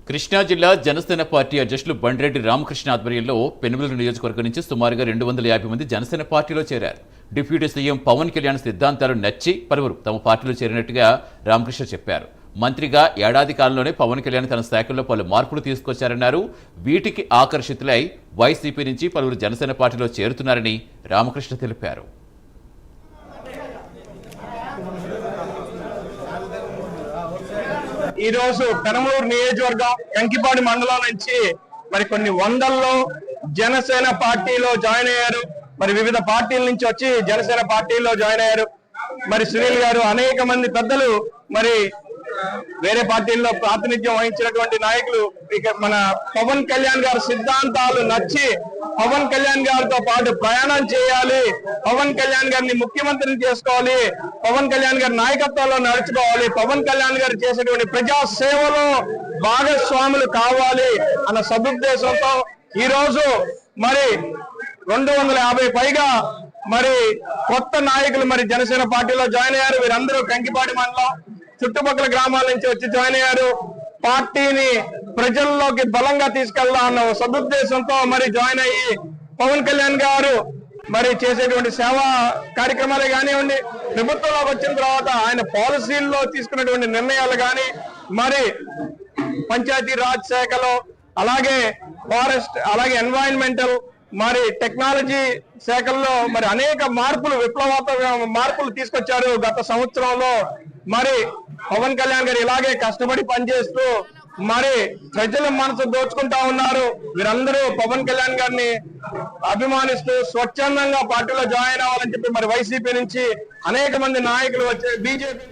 కృష్ణా జిల్లా జనసేన పార్టీ అధ్యక్షులు బండిరెడ్డి రామకృష్ణ ఆధ్వర్యంలో పెనుమలూరు నియోజకవర్గం నుంచి సుమారుగా 250 మంది జనసేన పార్టీలో చేరారు. డిప్యూటీ సీఎం పవన్ కళ్యాణ్ సిద్ధాంతాలు నచ్చి పలువురు తమ పార్టీలో చేరినట్టుగా రామకృష్ణ చెప్పారు. మంత్రిగా ఏడాది కాలంలోనే పవన్ కళ్యాణ్ తన శాఖల్లో పలు మార్పులు తీసుకొచ్చారన్నారు. వీటికి ఆకర్షితులై వైసీపీ నుంచి పలువురు జనసేన పార్టీలో చేరుతున్నారని రామకృష్ణ తెలిపారు. ఈ రోజు పెనమలూరు నియోజకవర్గం కంకిపాడు మండలం నుంచి మరి కొన్ని వందల్లో జనసేన పార్టీలో జాయిన్ అయ్యారు. మరి వివిధ పార్టీల నుంచి వచ్చి జనసేన పార్టీలో జాయిన్ అయ్యారు. మరి సునీల్ గారు, అనేక మంది పెద్దలు, మరి వేరే పార్టీల్లో ప్రాతినిధ్యం వహించినటువంటి నాయకులు ఇక మన పవన్ కళ్యాణ్ గారి సిద్ధాంతాలు నచ్చి పవన్ కళ్యాణ్ గారితో పాటు ప్రయాణం చేయాలి, పవన్ కళ్యాణ్ గారిని ముఖ్యమంత్రిని చేసుకోవాలి, పవన్ కళ్యాణ్ గారి నాయకత్వంలో నడుచుకోవాలి, పవన్ కళ్యాణ్ గారు చేసేటువంటి ప్రజా సేవలో భాగస్వాములు కావాలి అన్న సదుద్దేశంతో ఈ రోజు మరి 250 పైగా మరి కొత్త నాయకులు మరి జనసేన పార్టీలో జాయిన్ అయ్యారు. వీరందరూ కంకిపాడు మండలం చుట్టుపక్కల గ్రామాల నుంచి వచ్చి జాయిన్ అయ్యారు. పార్టీని ప్రజల్లోకి బలంగా తీసుకెళ్దాం అన్న సదుద్దేశంతో మరి జాయిన్ అయ్యి పవన్ కళ్యాణ్ గారు మరి చేసేటువంటి సేవా కార్యక్రమాలే కానివ్వండి, ప్రభుత్వంలోకి వచ్చిన తర్వాత ఆయన పాలసీల్లో తీసుకున్నటువంటి నిర్ణయాలు కానీ, మరి పంచాయతీ రాజ్ శాఖలో, అలాగే ఫారెస్ట్, అలాగే ఎన్వైరన్మెంటల్, మరి టెక్నాలజీ శాఖల్లో మరి అనేక మార్పులు, విప్లవాత్మక మార్పులు తీసుకొచ్చారు గత సంవత్సరంలో. మరి పవన్ కళ్యాణ్ గారు ఇలాగే కష్టపడి పనిచేస్తూ మరి ప్రజల మనసు దోచుకుంటా ఉన్నారు. వీరందరూ పవన్ కళ్యాణ్ గారిని అభిమానిస్తూ స్వచ్ఛందంగా పార్టీలో జాయిన్ అవ్వాలని చెప్పి మరి వైసీపీ నుంచి అనేక మంది నాయకులు వచ్చి బీజేపీ